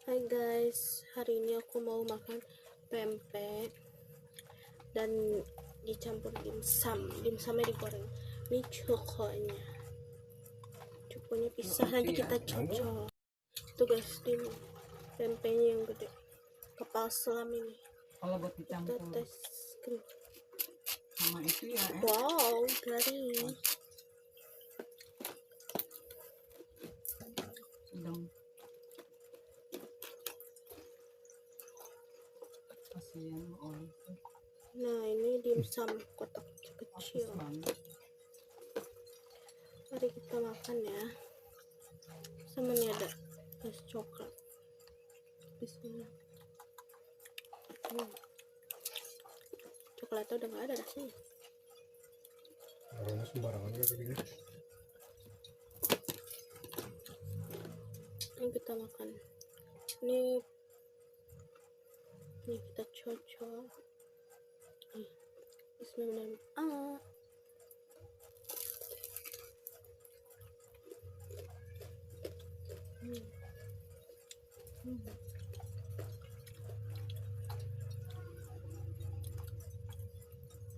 Hai guys, hari ini aku mau makan pempek dan dicampur dimsum. Dimsumnya digoreng. Ini cukonya pisah, nanti kita cocok. Tuh guys, ini pempeknya yang gede, kepal selam ini. Kalau buat dicampur Kita tes sama itu ya. Wow, garing. Sedang kasihan orang. Nah, ini dimsum kotak kecil. Mari kita makan ya. Sama ini ada es coklat. Bismillah. Coklatnya udah nggak ada rasanya. Aroma sembarangan kayak gini. Ini kita makan. Ini kita cocok. Bismillah.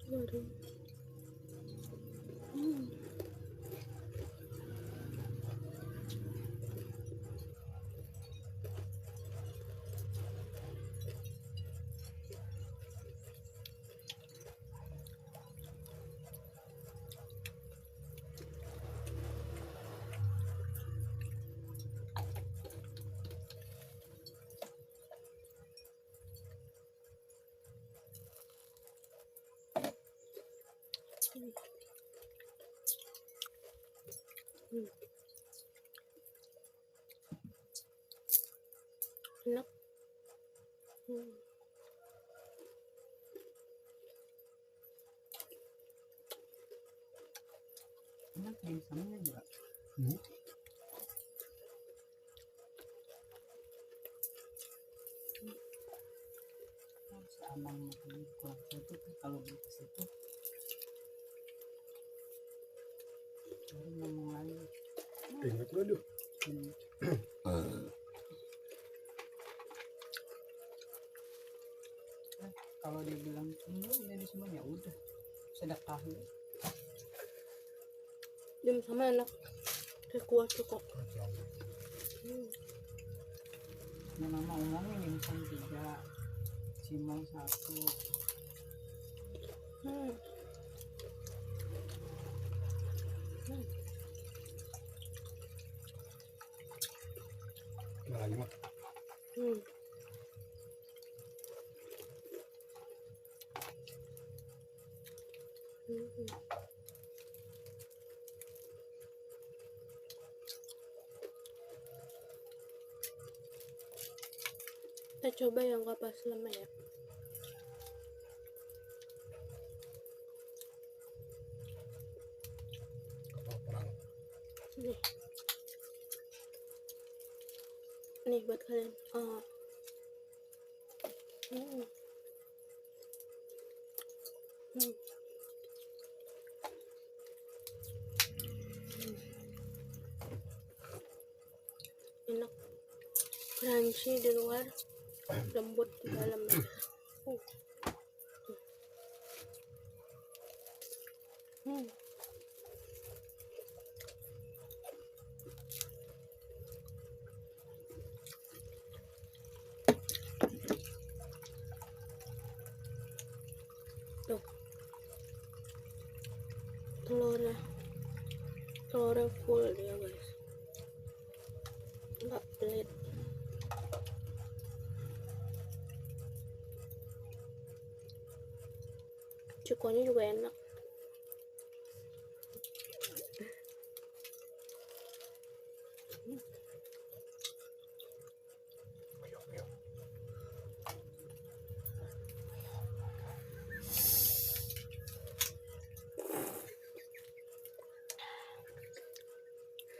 Garing. Enak. Enak dimsumnya juga. Abang makan keluarga itu kalau beli ke situ baru ngomong lagi. Ingat lo tuh. Kalau dia bilang enggak ini semuanya udah sedekah. Dimsumnya enak. Kayak kuah cukup. Nah, mama omongin dimsum 3, cimol 1. Lagi mah. Kita coba yang kapal selam ya. Nih buat kalian. Enak, crunchy di luar, lembut di dalam. Tuh, telurnya full dia guys, nggak pelit. Cukonya juga enak.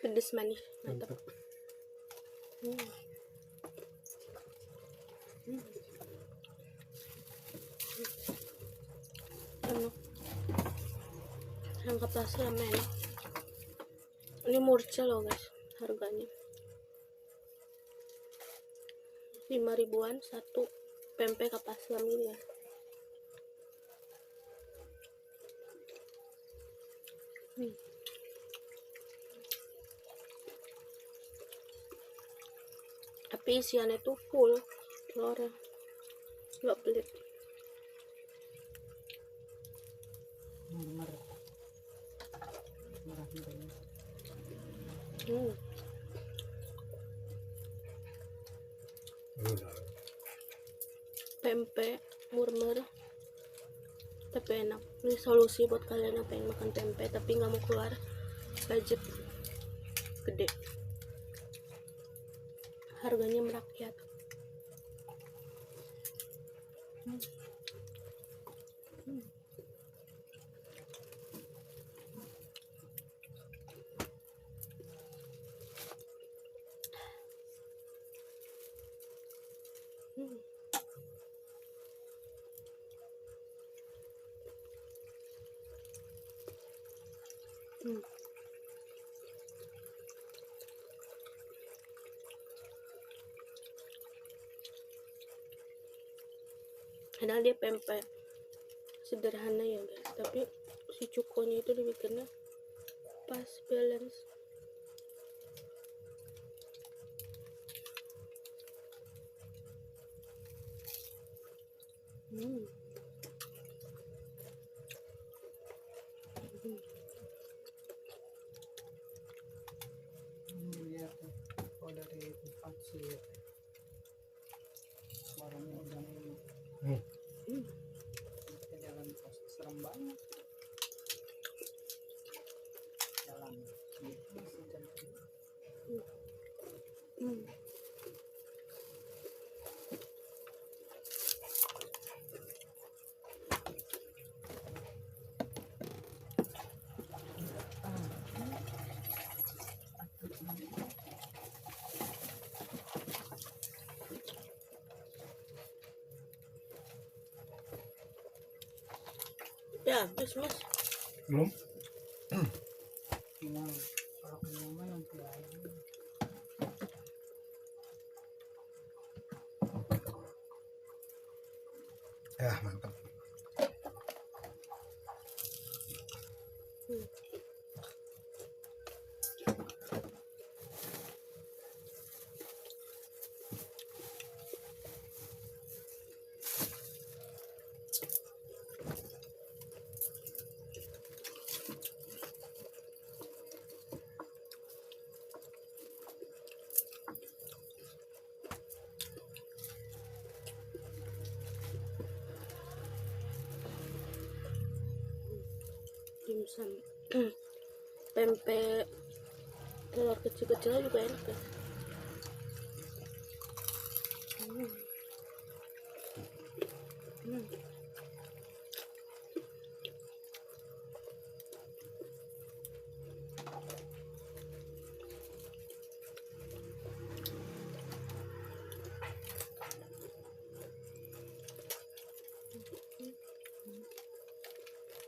Pedes manis, mantap. Enak. Yang kapal selam enak. Ini murca loh guys harganya. 5 ribuan satu pempek kapas selam gitu ya. Tapi isiannya tuh full telurnya, nggak pelit. Merah banget. Pempek murmer tapi enak. Ini solusi buat kalian yang pengen makan pempek tapi nggak mau keluar budget gede, harganya merakyat. Padahal dia pempek sederhana ya guys, tapi si cukonya itu dibikinnya pas balance. Lihat tuh, kalau dari tempat si warungnya udah ini kita jalan pos serem banget jalan gitu masih jam Ya habis mas. Belum? tinggal kalau kenyang mah nanti aja. Ya, mantap. Dimsum pempek telur kecil-kecil juga enak ya.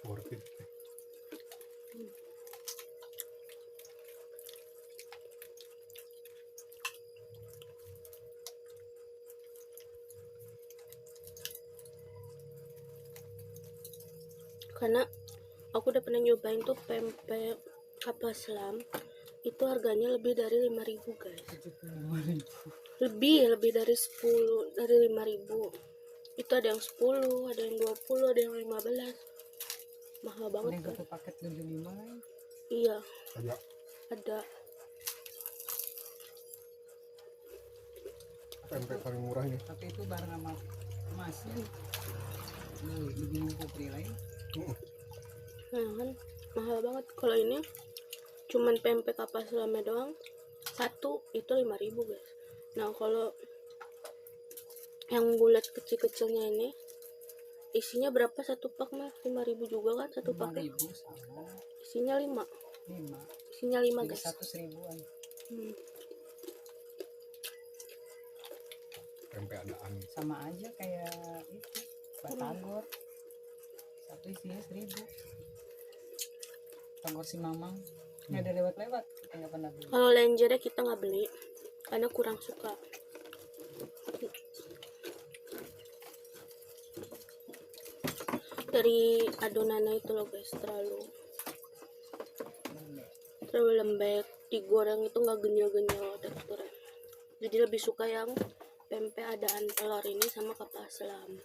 Worth it. Karena aku udah pernah nyobain tuh pempek kapas selam, itu harganya lebih dari 5.000 guys. 75.000 Lebih dari 10, dari 5.000. Itu ada yang 10, ada yang 20, ada yang 15. Mahal banget ini kan. satu paket 75 kan. Iya, Ada ada. pempek paling murah ini. Tapi itu bareng sama emas ya. Lebih putri lain. Nah kan mahal banget. Kalau ini cuman pempek kapas selamnya doang satu itu 5.000 guys. Nah kalau yang bulat kecil-kecilnya ini isinya berapa satu pak mah? 5.000 juga kan satu paknya. 5.000 sama Isinya 5. 5 Isinya 5 jadi guys. 100.000-an. Pempek adaan. Sama aja kayak itu batagor. Satu isinya 1.000. Batagor si Mamang nggak ada lewat-lewat, kita nggak pernah beli. Kalau lenjernya kita nggak beli karena kurang suka. dari adonannya itu loh guys, terlalu lembek. Digoreng itu nggak genyal-genyal teksturnya, jadi lebih suka yang pempek adaan telur ini sama kapal selam.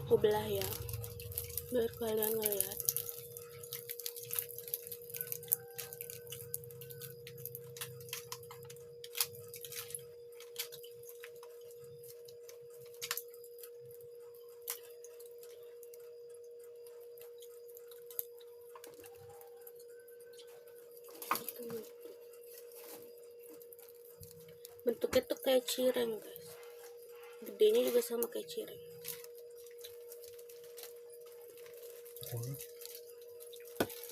Aku belah ya, biar kalian ngeliat. Bentuknya tuh kayak cireng guys, gedenya juga sama kayak cireng.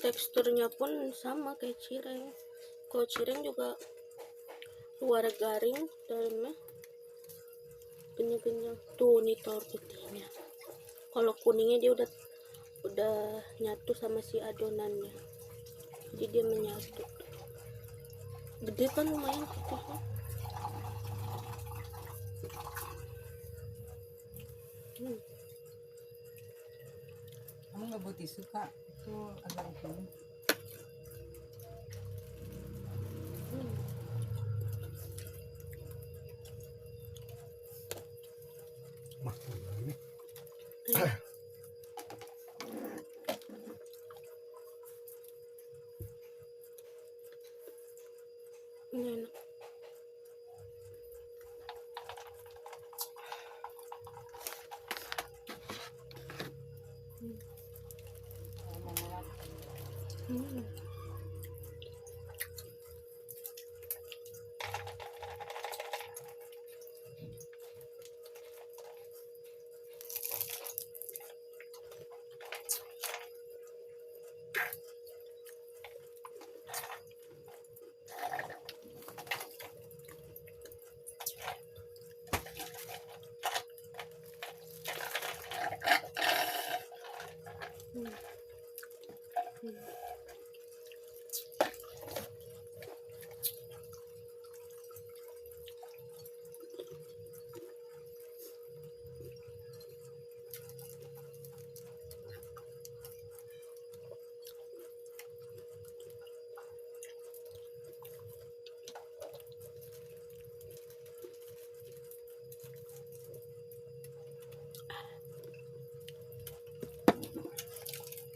Teksturnya pun sama kayak cireng. Kalau cireng juga luar garing, dalamnya kenyal-kenyal. Tuh nih telur putihnya. Kalau kuningnya dia udah nyatu sama si adonannya, jadi dia menyatu. Gede kan lumayan putihnya. Kamu nggak buat tisu kak, itu agak begini. Mah, ini. Ini enak.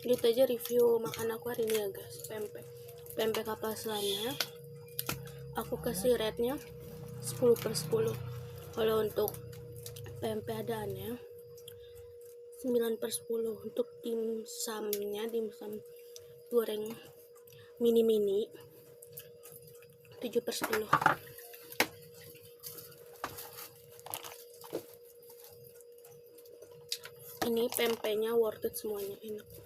Gitu aja review makan aku hari ini ya guys. Pempek kapal selamnya aku kasih rate-nya 10/10. Kalau untuk pempek adaannya 9/10. Untuk dimsumnya, dimsum goreng mini 7/10. Ini pempeknya worth it semuanya, enak.